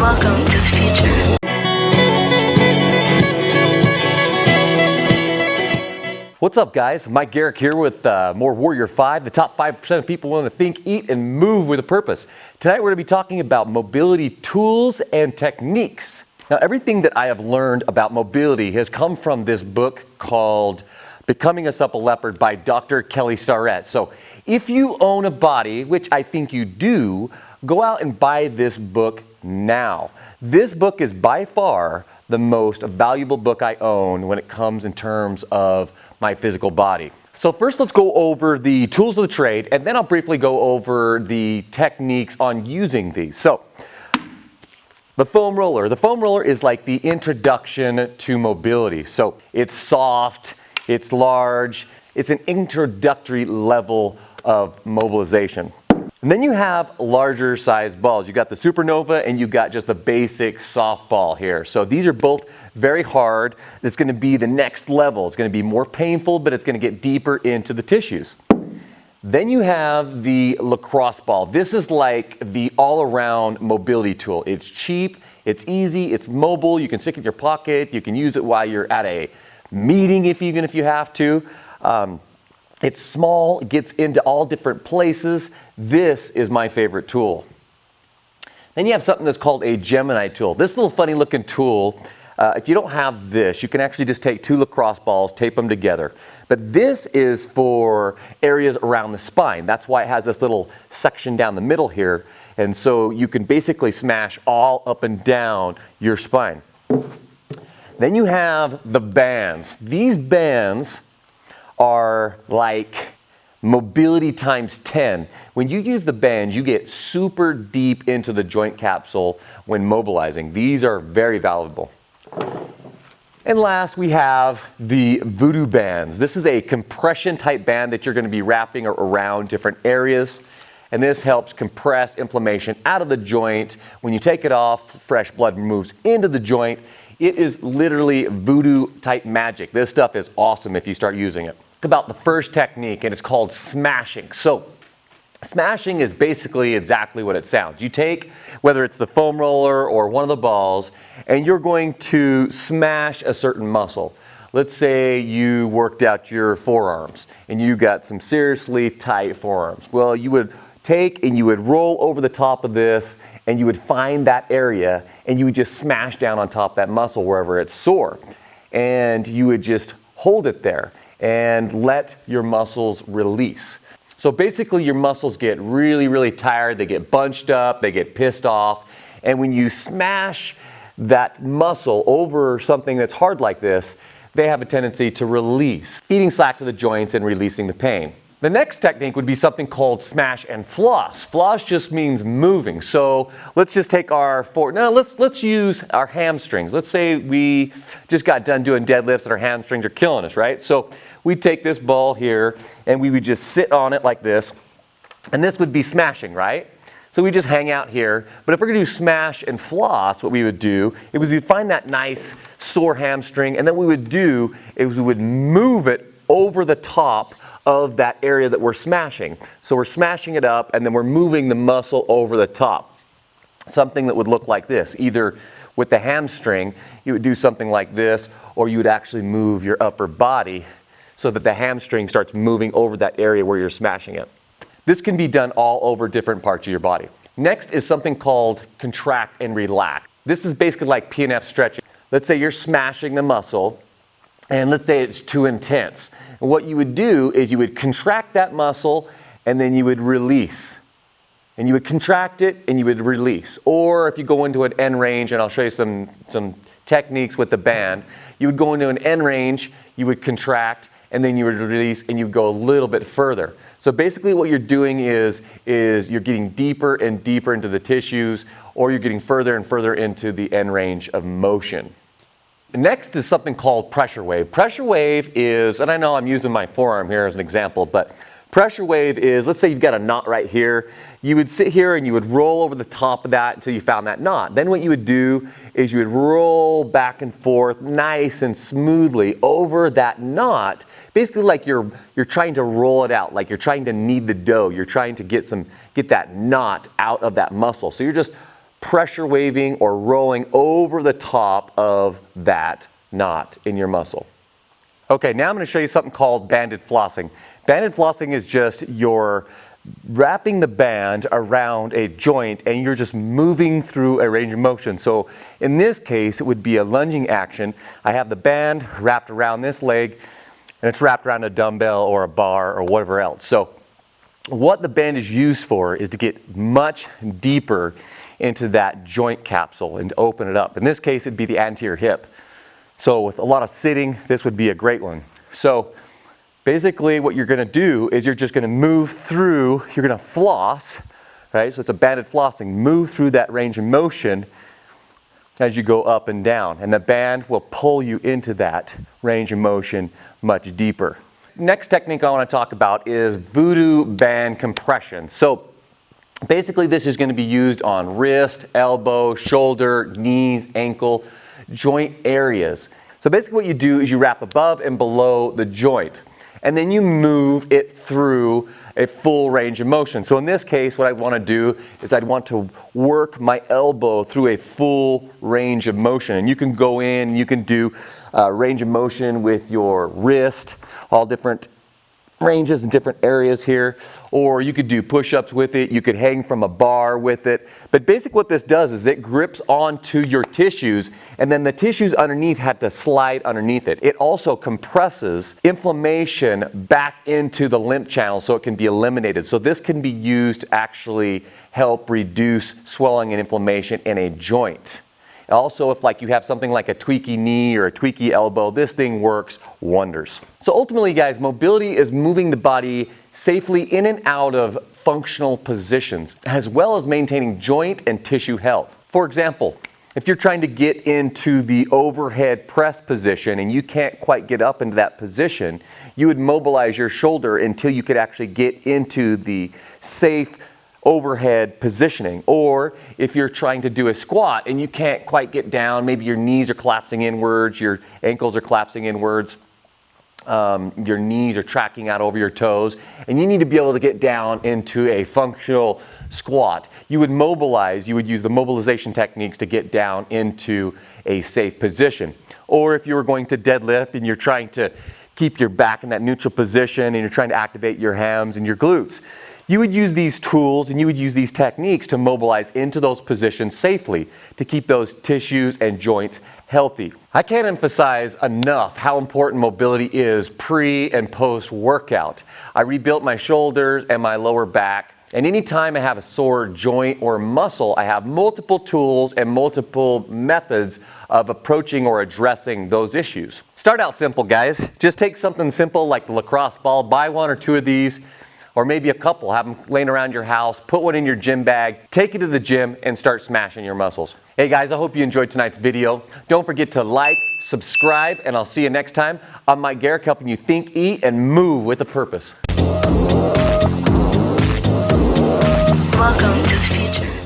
Welcome to the future. What's up, guys? Mike Garrick here with more Warrior 5, the top 5% of people willing to think, eat, and move with a purpose. Tonight we're going to be talking about mobility tools and techniques. Now, everything that I have learned about mobility has come from this book called Becoming a Supple Leopard by Dr. Kelly Starrett. So if you own a body, which I think you do, go out and buy this book now. This book is by far the most valuable book I own when it comes in terms of my physical body. So first let's go over the tools of the trade, and then I'll briefly go over the techniques on using these. So the foam roller. The foam roller is like the introduction to mobility. So it's soft, it's large, it's an introductory level of mobilization. And then you have larger sized balls. You've got the Supernova and you've got just the basic softball here. So these are both very hard. It's going to be the next level. It's going to be more painful, but it's going to get deeper into the tissues. Then you have the lacrosse ball. This is like the all-around mobility tool. It's cheap, it's easy, it's mobile. You can stick it in your pocket. You can use it while you're at a meeting even if you have to. It's small, it gets into all different places. This is my favorite tool. Then you have something that's called a Gemini tool. This little funny looking tool, if you don't have this, you can actually just take two lacrosse balls, tape them together. But this is for areas around the spine. That's why it has this little section down the middle here. And so you can basically smash all up and down your spine. Then you have the bands. These bands are like mobility times 10. When you use the bands, you get super deep into the joint capsule when mobilizing. These are very valuable. And last, we have the Voodoo bands. This is a compression type band that you're going to be wrapping around different areas. And this helps compress inflammation out of the joint. When you take it off, fresh blood moves into the joint. It is literally voodoo type magic. This stuff is awesome if you start using it. About the first technique, and it's called smashing. So smashing is basically exactly what it sounds. You take, whether it's the foam roller or one of the balls, and you're going to smash a certain muscle. Let's say you worked out your forearms and you got some seriously tight forearms. Well, you would take and you would roll over the top of this and you would find that area and you would just smash down on top of that muscle wherever it's sore. And you would just hold it there and let your muscles release. So basically your muscles get really, really tired, they get bunched up, they get pissed off, and when you smash that muscle over something that's hard like this, they have a tendency to release, feeding slack to the joints and releasing the pain. The next technique would be something called smash and floss. Floss just means moving. So let's just take let's use our hamstrings. Let's say we just got done doing deadlifts and our hamstrings are killing us, right? So we take this ball here and we would just sit on it like this, and this would be smashing, right? So we just hang out here. But if we're gonna do smash and floss, what we would do is we'd find that nice sore hamstring, and then what we would do is we would move it over the top of that area that we're smashing. So we're smashing it up and then we're moving the muscle over the top. Something that would look like this. Either with the hamstring, you would do something like this, or you would actually move your upper body so that the hamstring starts moving over that area where you're smashing it. This can be done all over different parts of your body. Next is something called contract and relax. This is basically like P&F stretching. Let's say you're smashing the muscle, and let's say it's too intense. And what you would do is you would contract that muscle and then you would release. And you would contract it and you would release. Or if you go into an end range, and I'll show you some techniques with the band, you would go into an end range, you would contract, and then you would release and you would go a little bit further. So basically what you're doing is you're getting deeper and deeper into the tissues, or you're getting further and further into the end range of motion. Next is something called pressure wave. Pressure wave is, and I know I'm using my forearm here as an example, but pressure wave is, let's say you've got a knot right here. You would sit here and you would roll over the top of that until you found that knot. Then what you would do is you would roll back and forth nice and smoothly over that knot, basically like you're trying to roll it out, like you're trying to knead the dough. You're trying to get that knot out of that muscle. So you're just pressure waving or rolling over the top of that knot in your muscle. Okay, now I'm going to show you something called banded flossing. Banded flossing is just your wrapping the band around a joint and you're just moving through a range of motion. So in this case, it would be a lunging action. I have the band wrapped around this leg and it's wrapped around a dumbbell or a bar or whatever else. So what the band is used for is to get much deeper into that joint capsule and to open it up. In this case, it'd be the anterior hip. So with a lot of sitting, this would be a great one. So basically what you're going to do is you're just going to move through, you're going to floss, right? So it's a banded flossing. Move through that range of motion as you go up and down. And the band will pull you into that range of motion much deeper. Next technique I want to talk about is Voodoo band compression. So basically this is going to be used on wrist, elbow, shoulder, knees, ankle, joint areas. So basically what you do is you wrap above and below the joint and then you move it through a full range of motion. So in this case what I want to do is I'd want to work my elbow through a full range of motion, and you can go in and you can do range of motion with your wrist, all different ranges in different areas here, or you could do push-ups with it, you could hang from a bar with it. But basically what this does is it grips onto your tissues and then the tissues underneath have to slide underneath it. It also compresses inflammation back into the lymph channel so it can be eliminated. So this can be used to actually help reduce swelling and inflammation in a joint. Also, if like you have something like a tweaky knee or a tweaky elbow, this thing works wonders. So ultimately, guys, mobility is moving the body safely in and out of functional positions, as well as maintaining joint and tissue health. For example, if you're trying to get into the overhead press position and you can't quite get up into that position, you would mobilize your shoulder until you could actually get into the safe overhead positioning. Or if you're trying to do a squat and you can't quite get down, maybe your knees are collapsing inwards, your ankles are collapsing inwards, your knees are tracking out over your toes, and you need to be able to get down into a functional squat. You would mobilize, you would use the mobilization techniques to get down into a safe position. Or if you were going to deadlift and you're trying to keep your back in that neutral position and you're trying to activate your hams and your glutes, you would use these tools and you would use these techniques to mobilize into those positions safely to keep those tissues and joints healthy. I can't emphasize enough how important mobility is pre and post workout. I rebuilt my shoulders and my lower back, and anytime I have a sore joint or muscle, I have multiple tools and multiple methods of approaching or addressing those issues. Start out simple, guys. Just take something simple like the lacrosse ball, buy one or two of these, or maybe a couple, have them laying around your house, put one in your gym bag, take it to the gym and start smashing your muscles. Hey guys, I hope you enjoyed tonight's video. Don't forget to like, subscribe, and I'll see you next time. I'm Mike Garrick, helping you think, eat, and move with a purpose. Welcome to the future.